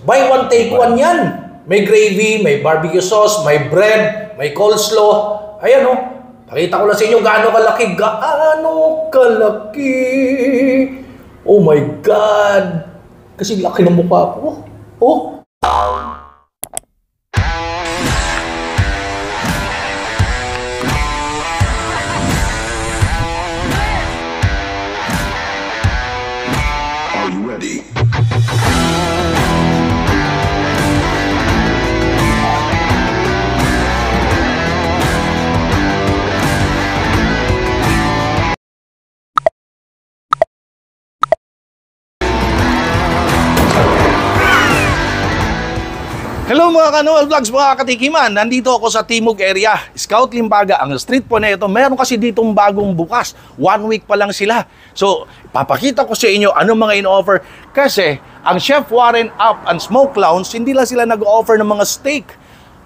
Buy one, take one yan. May gravy, may barbecue sauce, may bread, may coleslaw. Ayan o. Pakita ko lang sa inyo gaano kalaki. Gaano kalaki. Oh my God. Kasi laki ng mukha ko. Oh. Are you ready? Hello mga Kanoel Vlogs, mga katikiman. Nandito ako sa Timog area, Scout Limbaga. Ang street po na ito, meron kasi ditong bagong bukas. 1 week pa lang sila. So, papakita ko sa inyo anong mga in-offer. Kasi, ang Chef Warren Up and Smoke Lounge, hindi lang sila nag-offer ng mga steak.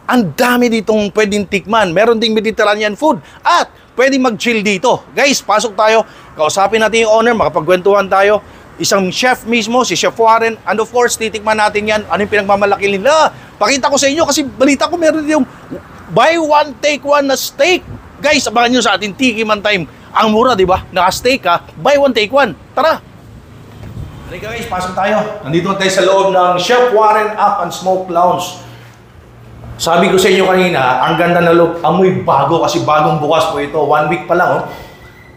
Ang dami ditong pwedeng tikman. Meron ding Mediterranean food. At, pwedeng mag-chill dito. Guys, pasok tayo. Kausapin natin yung owner, makapagkwentuhan tayo. Isang chef mismo, si Chef Warren. And of course, titikman natin yan. Ano yung pinagmamalaki nila? Pakita ko sa inyo kasi balita ko meron yung buy one, take one na steak. Guys, abangan nyo sa ating Tikiman Time. Ang mura, di ba? Naka-steak ha. Buy one, take one. Tara! Halika guys, pasok tayo. Nandito tayo sa loob ng Chef Warren Up and Smoke Lounge. Sabi ko sa inyo kanina, ang ganda na loob. Amoy bago kasi bagong bukas po ito. 1 week pa lang, oh.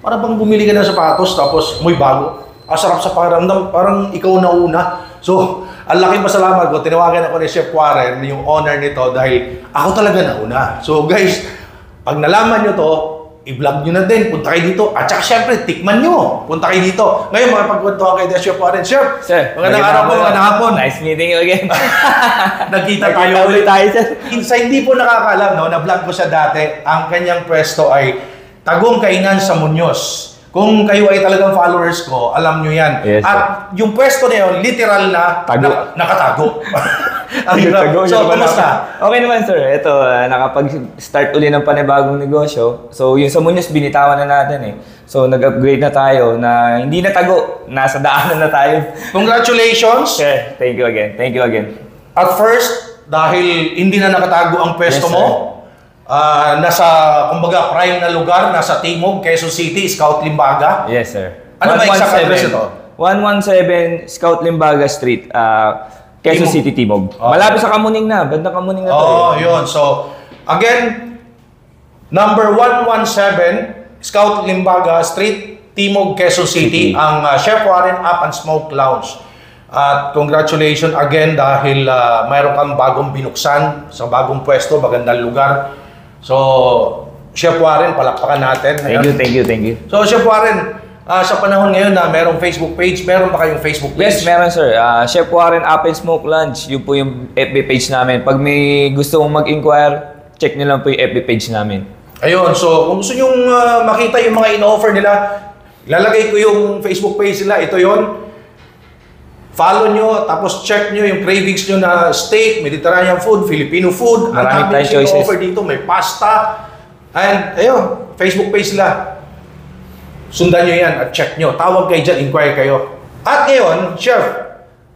Para bang bumili ka ng sapatos tapos amoy bago. Ang sarap sa pakiramdam, parang ikaw na una. So, ang laking pasalamat ko, tinawagan ako ni Chef Warren, yung owner nito, dahil ako talaga nauna. So guys, pag nalaman nyo to, i-vlog nyo na din, punta kayo dito. At saka syempre, tikman nyo, punta kayo dito. Ngayon, makapagkwentuhan kayo ni Chef Warren. Chef, magandang araw po, magandang hapon. Nice meeting you again. Nagkita tayo ulit. Sa hindi po nakakalam, no, na-vlog ko siya dati, ang kanyang pwesto ay Tagong Kainan sa Muñoz. Kung kayo ay talagang followers ko, alam nyo yan. Yes, at yung pwesto na yun, literal na nakatago. Ang hirap. So, kumusta? Okay naman, sir. Ito, nakapag-start uli ng panibagong negosyo. So, yung sa Muñoz, binitawan na natin eh. So, nag-upgrade na tayo na hindi na tago. Nasa daanan na tayo. Congratulations! Sir, thank you again. Thank you again. At first, dahil hindi na nakatago ang pwesto mo, nasa, kumbaga, prime na lugar, nasa Timog, Quezon City, Scout Limbaga. Yes, sir. Ano ba exact address ito? 117 Scout Limbaga Street, Quezon City, Timog. Okay. Malapit sa Kamuning na, bandang Kamuning na to. Oh, yun. So, again, number 117 Scout Limbaga Street, Timog, Quezon City, ang Chef Warren Up and Smoke Lounge. At congratulations again dahil mayroon kang bagong binuksan sa bagong pwesto, magandang lugar. So, Chef Warren, palakpakan natin. Thank you. So, Chef Warren, sa panahon ngayon na merong Facebook page, meron ba kayong Facebook page? Yes, meron sir. Chef Warren Up and Smoke Lounge, yun po yung FB page namin. Pag may gusto mong mag-inquire, check nyo lang po yung FB page namin. Ayun, so kung gusto nyo makita yung mga in-offer nila, ilalagay ko yung Facebook page nila, ito yon. Follow nyo, tapos check nyo yung cravings nyo na steak, Mediterranean food, Filipino food. Marami tayong choices. Offer dito, may pasta. And ayun, Facebook page nila. Sundan nyo yan at check nyo. Tawag kayo dyan, inquire kayo. At ngayon, Chef,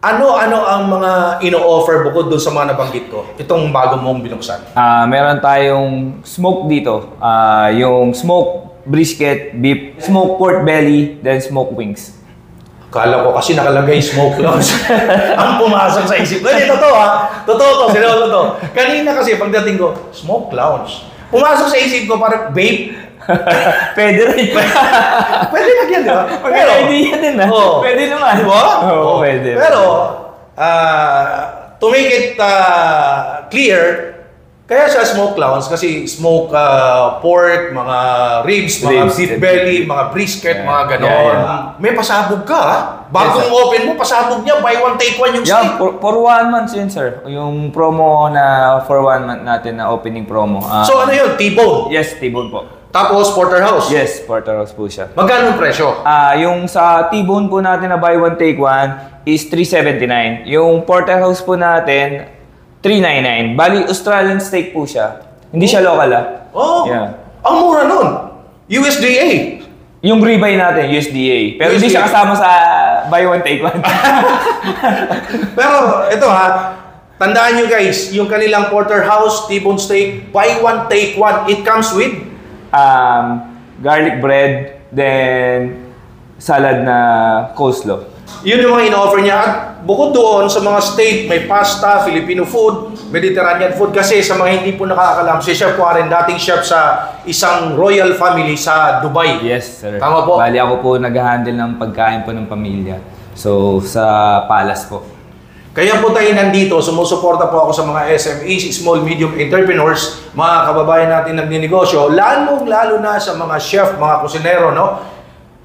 ano-ano ang mga ino-offer bukod doon sa mga nabanggit ko? Itong bago mong binuksan. Meron tayong smoke dito. Yung smoke brisket, beef, smoke pork belly, then smoke wings. Kala ko kasi nakalagay smoke lounge. Ang pumasok sa isip ko. Hindi, totoo ha. Totoo to, sinolo to. Kanina kasi pagdating ko, smoke lounge. Pumasok sa isip ko parang vape. Pwede rin. Pwede lang yan, di ba? Pero, idea din na. Pwede naman. Diba? Oo, pwede. Pero, to make it clear, kaya sa smoke lounge kasi smoke pork, mga ribs, mga beef belly, mga brisket, mga ganon. May pasabog ka ha? Bagong open mo, pasabog niya, buy one take one yung steak. For 1 month yun sir. Yung promo na for 1 month natin na opening promo. So ano yun? T-bone? Yes, T-bone po. Tapos porterhouse? Yes, porterhouse po siya. Magkano yung presyo? Yung sa T-bone po natin na buy one take one is $379. Yung porterhouse po natin $399. Bali, Australian steak po siya. Hindi siya local Oh, yeah. Ang mura nun. USDA. Yung ribeye natin, USDA. Pero hindi siya kasama sa buy one, take one. Pero ito ha, tandaan nyo guys, yung kanilang porterhouse, T-bone steak, buy one, take one. It comes with? Garlic bread, then salad na coleslaw. Yun yung mga in-offer niya. At bukod doon sa mga steak, may pasta, Filipino food, Mediterranean food. Kasi sa mga hindi po nakakalam, si Chef Warren, dating chef sa isang royal family sa Dubai. Yes, sir. Tama po? Bali ako po nag-handle ng pagkain po ng pamilya. So, sa palace po. Kaya po tayo nandito, sumusuporta po ako sa mga SMEs, small, medium entrepreneurs, mga kababayan natin nagninegosyo, lalo na sa mga chef, mga kusinero, no?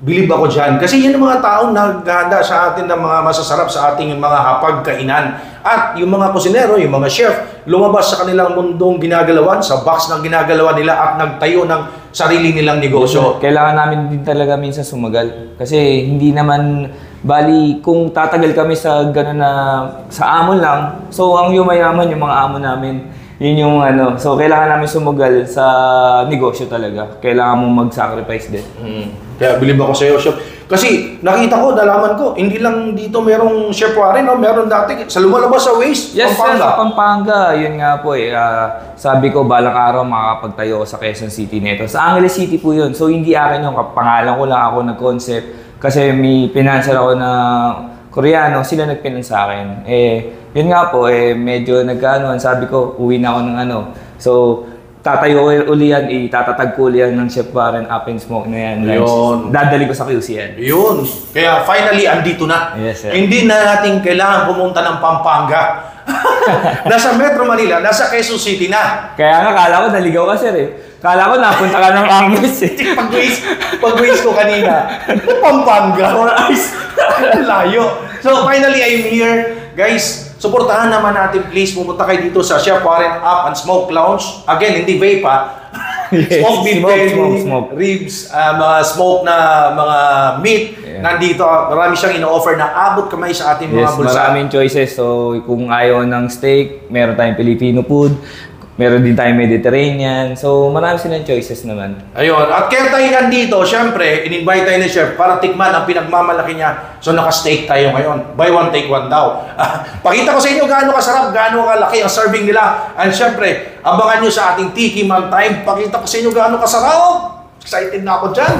Bilib ako dyan. Kasi yan ang mga taong naghahanda sa atin ng mga masasarap sa ating mga hapagkainan. At yung mga kusinero, yung mga chef, lumabas sa kanilang mundong ginagalawan, sa box ng ginagalawan nila at nagtayo ng sarili nilang negosyo. Kailangan namin din talaga minsan sumagal. Kasi hindi naman, bali, kung tatagal kami sa gano'n na, sa amon lang, so ang yumayaman yung mga amon namin. Yun yung ano, so kailangan namin sumugal sa negosyo talaga. Kailangan mong mag-sacrifice din. Kaya bilib ako sa iyo, Chef. Kasi nakita ko, nalaman ko, hindi lang dito merong Chef Warren, no? Meron dati sa lumalabas sa Waze, Yes, Pampanga. sir, sa Pampanga. Yun nga po eh. Sabi ko, balang araw makakapagtayo ako sa Quezon City nito. Sa Angeles City po yun. So hindi akin yung pangalan ko lang ako nag-concept. Kasi may financial ako na Koreano, sila nagpinan sa akin. Yun nga po, medyo nagkaanoan. Sabi ko, uwi na ako ng ano. So, tatayo ko uli yan, itatatag ko uli yan ng Chef Warren Up and Smoke na yan. Yun. Dadali ko sa QC yan. Yun. Kaya finally, andito na. Yes, sir. Hindi na natin kailangan pumunta ng Pampanga. Nasa Metro Manila, nasa Quezon City na. Kaya nga, kala ko naligaw ka, sir eh. Kala ko napunta ka ng Angeles eh. Pag-waste ko kanina, Pampanga. Layo. So finally, I'm here. Guys, suportahan naman natin please. Pumunta kayo dito sa Chef Warren Up and Smoke Lounge. Again, hindi vape ha. Smoke beef belly, smoke. ribs, mga smoke na mga meat. Yeah. Nandito, marami siyang ino-offer na abot kamay sa ating mga Yes, bulsa. maraming choices. So, kung ayaw ng steak, meron tayong Filipino food. Meron din tayong Mediterranean. So, marami silang choices naman. Ayun. At kaya tayo nandito, syempre, in-invite tayo ni Chef para tikman ang pinagmamalaki niya. So, naka-steak tayo ngayon. Buy one, take one daw. Pakita ko sa inyo gaano kasarap, gaano kalaki ang serving nila. And syempre, abangan nyo sa ating Tiki Man Time. Pakita ko sa inyo gaano kasarap. Excited na ako dyan.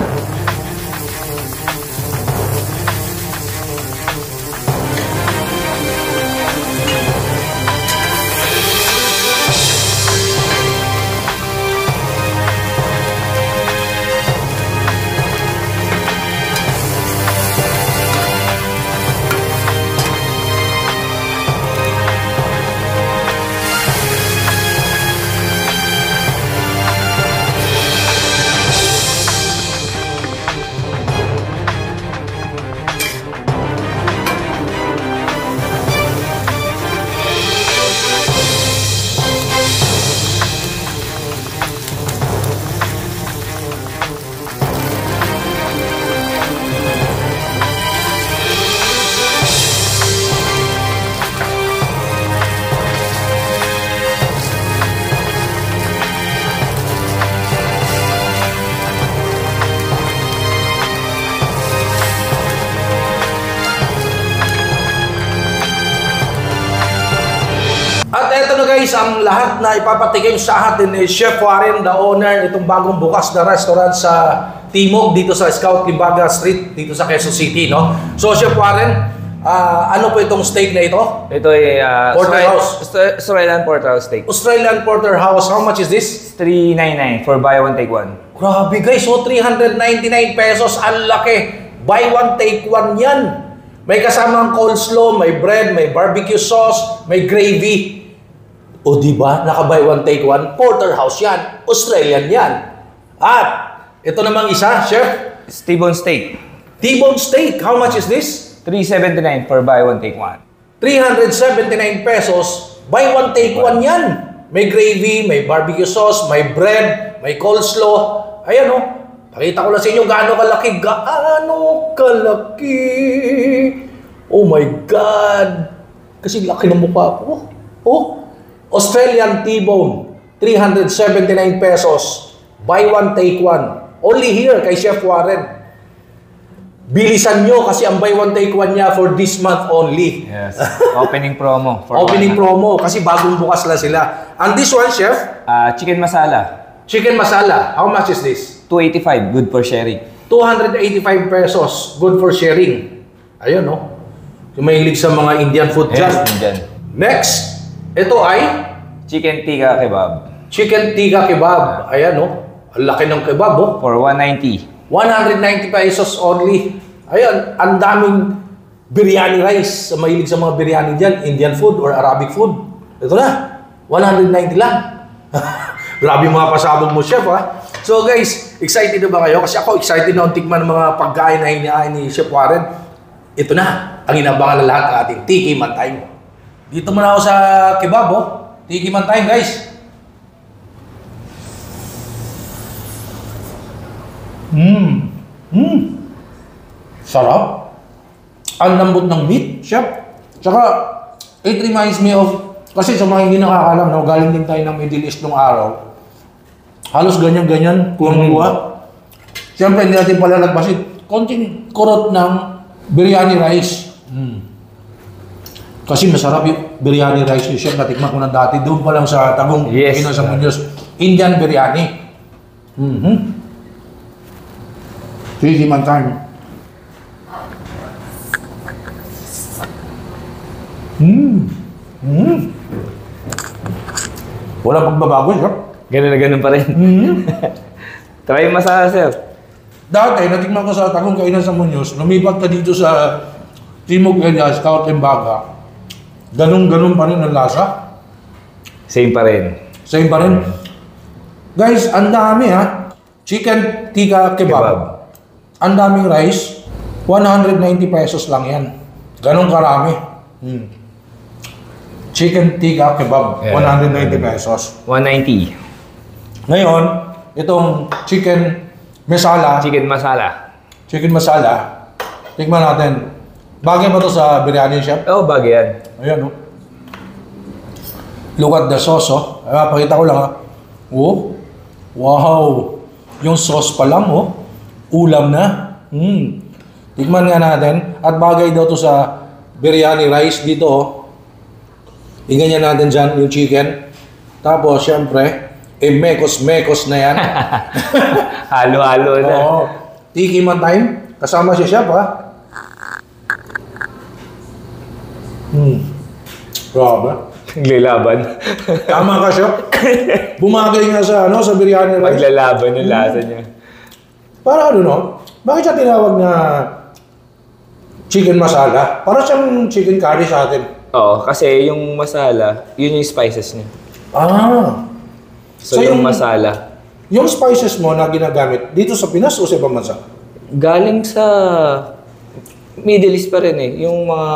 At eto na guys, ang lahat na ipapatikim sa atin ni Chef Warren, the owner nitong bagong bukas na restaurant sa Timog, dito sa Scout Limbaga Street, dito sa Quezon City, no? So Chef Warren, ano po itong steak na ito? Ito ay Porterhouse. Australian Porterhouse steak. Australian Porterhouse, how much is this? $399 for buy one, take one. Grabe guys, so 399 pesos, ang laki. Buy one, take one yan. May kasamang coleslaw, may bread, may barbecue sauce, may gravy. O diba, naka-buy one, take one, porterhouse yan, Australian yan. At, ito namang isa, Chef, T-bone steak. T-bone steak, how much is this? $379 for buy one, take one. 379 pesos, buy one, take one yan. May gravy, may barbecue sauce, may bread, may coleslaw. Ayan o, pakita ko lang sa inyo gaano kalaki. Gaano kalaki. Oh my God. Kasi laki ng mukha ko. Oh, Australian T-bone, 379 pesos. Buy one, take one. Only here kay Chef Warren. bilisan nyo kasi ang buy one take one niya for this month only. Yes. Opening promo. Opening promo kasi bagong bukas lang sila. And this one, Chef, Chicken masala. chicken masala. How much is this? 285, good for sharing. 285 pesos. Good for sharing. Ayun, no? Yung mahilig sa mga Indian food dyan. Yes, Indian. Next, ito ay Chicken tikka kebab. chicken tikka kebab. Ayan, no? Ang laki ng kebab, oh. For 190. 190 pesos only. Ayan, ang daming biryani rice. Mahilig sa mga biryani dyan, Indian food or Arabic food. Ito na, 190 lang. Grabe mga pasabog mo, Chef, ha? So guys, excited na ba kayo? Kasi ako excited na akong tikman ng mga pagkain na hinihain ni Chef Warren. Ito na, ang inabangan ng lahat ng ating Tiki Man Time. Dito muna ako sa kebab, oh. Tiki Man Time, guys. Sarap. Ang lambot ng meat, Chef. Tsaka, it reminds me of, kasi sa mga hindi nakakalam, no, galing din tayo ng Middle East nung araw. Halos ganyan-ganyan, kuwang-kuwa. Siyempre, hindi natin palalagpasin. Konting kurot ng biryani rice. Kasi masarap yung biryani rice ni Chef. Natikman ko na dati. Doon pa lang sa Tagum, Yes. Sa Muñoz. Indian biryani. Tiki Man Time. Wala pagbabago, Chef. Ganun na ganun pa rin. Try masala, sir. Dati, natikman ko sa Tagum Kainan sa Muñoz, lumipat ka dito sa Timog Area, Scout Embaga. Ganun-ganun pa rin ang lasa. Same pa rin. Same pa rin. Guys, ang dami ha. Chicken tikka kebab. Ang daming rice. 190 pesos lang yan. Ganun karami. Chicken tikka kebab. Yeah. 190 pesos. 190. Ngayon, itong chicken masala. Chicken masala. Chicken masala. Tikman natin. Bagay ba to sa biryani, Chef? Oh, bagay yan. Ayan, oh. Look at the sauce, oh. Pakita ko lang, ha. Oh. Wow. Yung sauce pa lang, oh. Ulam na. Tikman nga natin. At bagay daw to sa biryani rice dito, oh. Iganyan natin dyan yung chicken. Tapos, syempre, mekos-mekos na yan. Halo-halo na. Oo. Tiki Man Time. Kasama si Chef, ha. Grabe. Naglalaban. Tama ka, Chef. Bumagay nga sa, sa biryani rice. Maglalaban yung lasa niya. Para ano, no? Bakit siya tinawag na chicken masala? Para siyang chicken curry sa atin. Oo, kasi yung masala, yun yung spices niya. Ah. So, yung masala, Yung spices mo na ginagamit, dito sa Pinas o sa ibang bansa? galing sa Middle East pa rin eh. Yung mga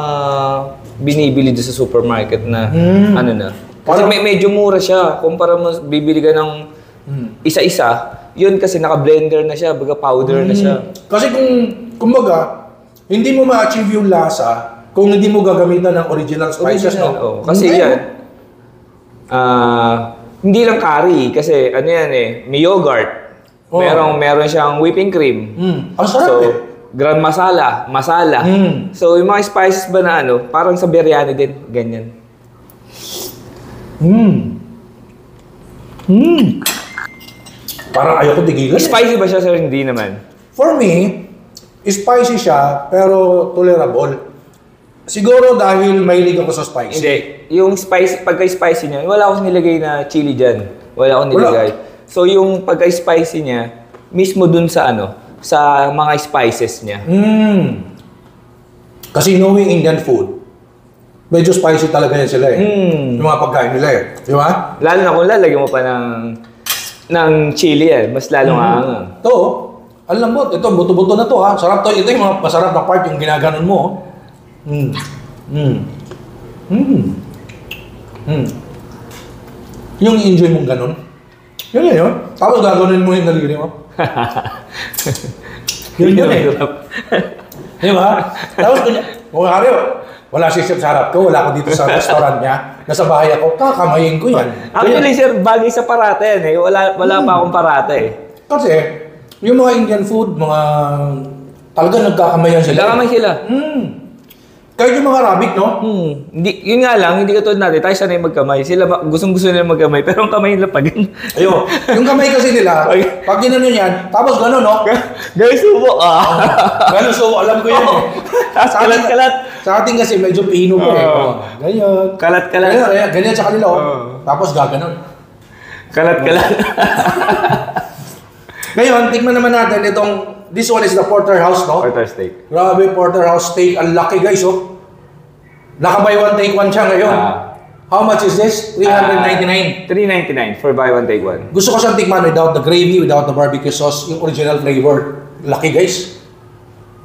binibili doon sa supermarket na ano na. Kasi Parang- medyo mura siya. Kumpara mo, bibili ka ng isa-isa, yun kasi naka-blender na siya, baga powder na siya. Kasi kumbaga, hindi mo ma-achieve yung lasa kung hindi mo gagamitan ng original spices, Original, no? oo. Kasi Hindi, yan, hindi lang curry, kasi ano yan eh, may yogurt. Oo. Meron siyang whipping cream. Ang sarap So, eh. gram masala. So, yung mga spices ba na ano, parang sa biryani din, ganyan. Parang ayoko tigilan. Spicy ba siya, sir? Hindi naman. For me, spicy siya, pero tolerable. Siguro dahil mahilig ako sa spicy. Hindi. Yung spicy, pagka-spicy niya, wala akong nilagay na chili dyan. Wala akong nilagay. So, yung pagka-spicy niya, mismo dun sa ano, sa mga spices niya. Kasi knowing Indian food, medyo spicy talaga yan sila eh. Yung mga pagkain nila eh. Di ba? Lalo na kung lalagyan mo pa ng chili yan, mas lalong aangang. Ito, ang lambot. Ito, buto-buto na to ha. Sarap to. Ito yung mga masarap na part, yung ginaganon mo. Yung enjoy mong ganon. Yun yun. Tapos gaganon mo yung daliri mo. Yun eh. Di ba? Tapos kung hari, wala si chef sa harap ko, wala ako dito sa restaurant niya, nasa bahay ako, kakamayin ko yan. Actually, sir, bagay sa parata yan eh. Wala pa akong parata eh. Kasi, yung mga Indian food, mga Talaga nagkakamayan sila. Nagkakamay sila. Kahit yung mga Arabic, no? Hindi, yun nga lang, hindi katulad natin. Tayo sanay magkamay. Sila gustong-gusto nila magkamay, pero ang kamay nila pag Ayun. Yung kamay kasi nila, pag ginano yan, tapos gano'n, no? Guys, subo Gano'n, so alam ko yan eh. Kalat-kalat. Sa atin kasi medyo pino po eh. Ganyan. Kalat-kalat. Ganyan sa kanila, oh. Tapos gaganon. Kalat-kalat. Ngayon, tignan naman natin itong, this one is the porterhouse, no? Quarter steak. Grabe, porterhouse steak. Ang laki, guys, oh. Naka-buy one, take one siya ngayon. How much is this? $399. $399 for buy one, take one. Gusto ko siyang tikman without the gravy, without the barbecue sauce, yung original flavor. Laki, guys.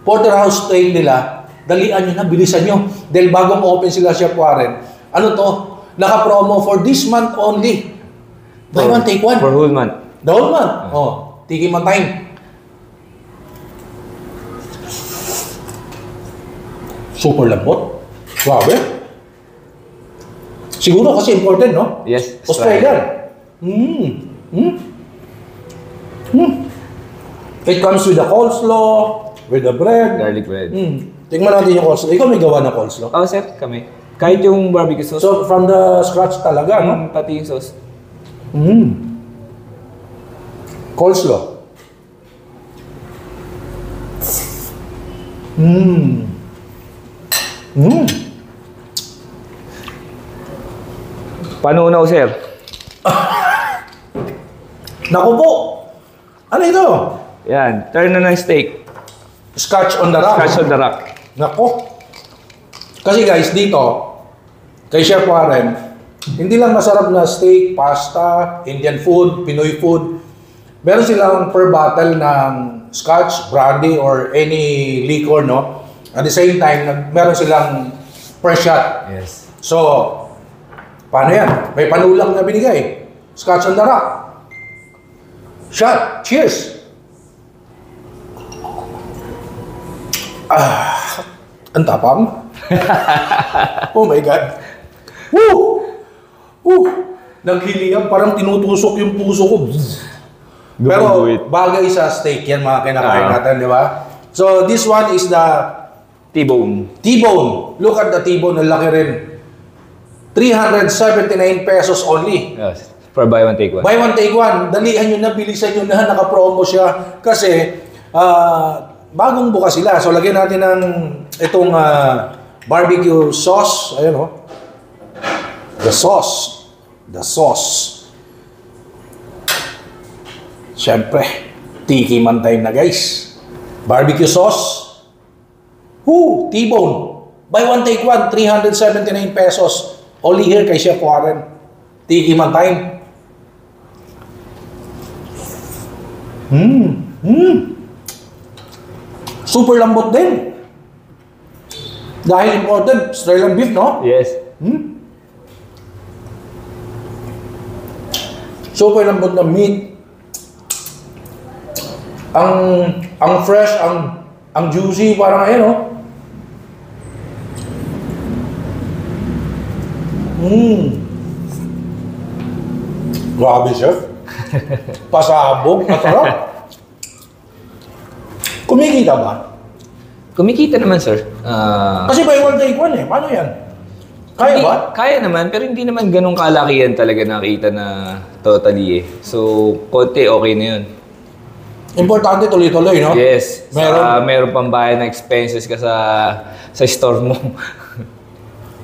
Porterhouse steak nila, dalian nyo na, bilisan nyo. Dahil bagong open sila, Chef Warren. Ano to? Naka-promo for this month only. Buy one, take one. For whole month. The whole month. Oh, tiki man time. Super lambot. Grabe. Siguro kasi imported, no? Yes. Australian. It comes with the coleslaw, with the bread. Garlic bread. Tingnan natin yung coleslaw. Ikaw may gawa ng coleslaw? Oh, sir, kami. Kahit yung barbecue sauce. So, from the scratch talaga, no? Pati yung sauce. Coleslaw. Panunaw, sir. Naku po! Ano ito? Yan. Turn na ng steak. Scotch on the rock. Scratch on the rock. Nako. Kasi guys, dito, kay Chef Warren, hindi lang masarap na steak, pasta, Indian food, Pinoy food. Meron silang per bottle ng scotch, brandy, or any liquor, no? At the same time, meron silang per shot. Yes. So, paano yan? May panulak na binigay. Scotch on the rock. Shot. Cheers. Ang tapang. Oh my God. Woo! Woo! Naghiliyang, parang tinutusok yung puso ko. Pero bagay sa steak yan mga kinakain natin, di ba? So this one is the T-bone. T-bone. Look at the T-bone, ang laki rin. 379 pesos only. Yes. For buy one, take one. Buy one, take one. Dalihan nyo na, bilisan nyo na, naka-promo siya. Kasi, bagong bukas sila. So, lagyan natin ng itong barbecue sauce. Ayan, oh. The sauce. The sauce. Siyempre, tiki man time na, guys. Barbecue sauce. T-bone. Buy one, take one. 379 pesos. Only here kay Chef Warren. Tiki man time. Super lambot din. Dahil imported, Australian beef, no? Yes. Super lambot na meat. Ang fresh, ang juicy, parang ayan, no? Grabe, chef. Pasabog, masarap. Kumikita ba? Kumikita naman, sir. Kasi buy one, take one eh. Paano yan? Kaya ba? Kaya naman, pero hindi naman ganun kalakihan talaga nakita na totally eh. So, konti, okay na yun. Importante tuloy-tuloy, no? Yes. Meron pang bayad na expenses ka sa store mo.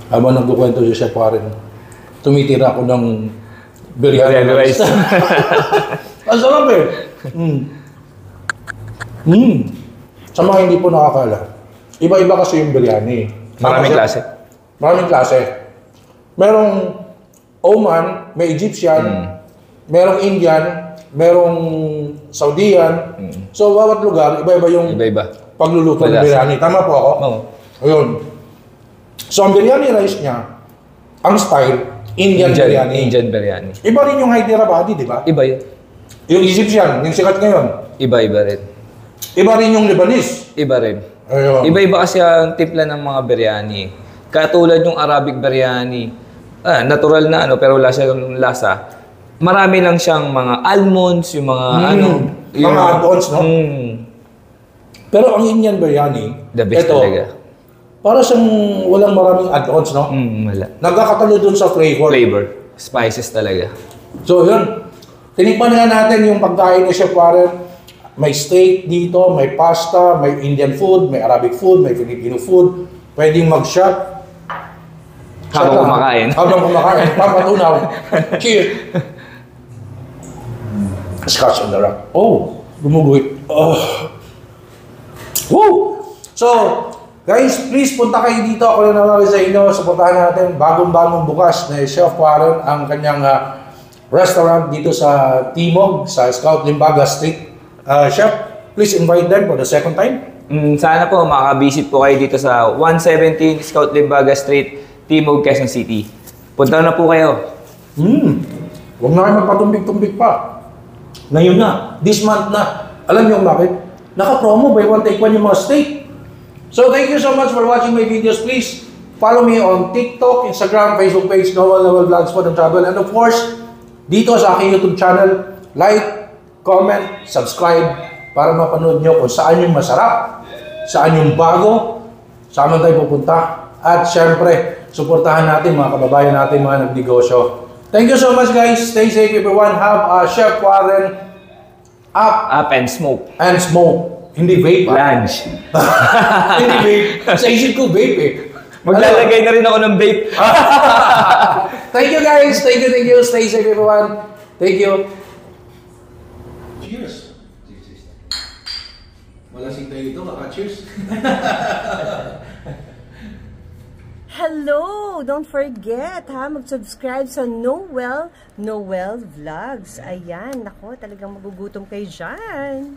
Habang nagkukwento si Chef Warren, tumitira ako ng biryani rice. Ang sarap eh. Sa mga hindi po nakakala, iba-iba kasi yung biryani. Maraming klase. Maraming klase. Merong Oman, may Egyptian, merong Indian, merong Saudian. So, bawat lugar, iba-iba yung pagluluto ng biryani. Tama po ako? Oo. Ayun. So, ang biryani rice niya, ang style, Indian biryani. Indian biryani. Iba rin yung Hyderabadi, di ba? Iba yun. Yung Egyptian, yung sikat ngayon. Iba rin. Iba rin yung Lebanese. Iba rin. Ayun. Iba-iba kasi ang timpla ng mga biryani. Katulad yung Arabic biryani. Natural na pero wala siyang lasa. Marami lang siyang mga almonds, yung mga Mga add-ons, no? Pero ang Indian biryani, The best talaga. para siyang walang maraming add-ons, no? Wala. Nagkakatalo dun sa flavor. Spices talaga. So yun, tinikman nga natin yung pagkain ni Chef Warren. May steak dito, may pasta, may Indian food, may Arabic food, may Filipino food. Pwedeng mag-shot. Habang kumakain. Habang kumakain. Papatunaw. Cheers! Scotch on the rock. Oh, gumuguhit. Oh. Woo! So, guys, please punta kayo dito. Ako na naman sa inyo. Suportahan natin bagong-bagong bukas na Chef Warren ang kanyang restaurant dito sa Timog, sa Scout Limbaga Street. Chef, please invite them for the second time. Sana po makabisit po kayo dito sa 117 Scout Limbaga Street, Timog, Quezon City. Punta na po kayo. Huwag na kayo magpatumbig-tumbig pa. Ngayon na, this month na. Alam niyo bakit? Naka-promo, buy one take one yung mga steak. So thank you so much for watching my videos. Please follow me on TikTok, Instagram, Facebook page, Noel Vlogs Food and Travel. And of course, dito sa aking YouTube channel, like, comment, subscribe para mapanood nyo kung saan yung masarap, saan yung bago, saan man tayo pupunta. At syempre, suportahan natin mga kababayan natin, mga nagnegosyo. Thank you so much guys. Stay safe everyone. Have a Chef Warren up and smoke. And smoke. Hindi vape. Lunch. Hindi vape. Sa isip ko vape eh. Maglalagay na rin ako ng vape. Thank you guys. Thank you. Stay safe everyone. Thank you. Cheers. Malasing tayo dito. Cheers. Hello! Don't forget ha, mag-subscribe sa Noel Vlogs. Ayan, nako, talagang magugutom kayo dyan.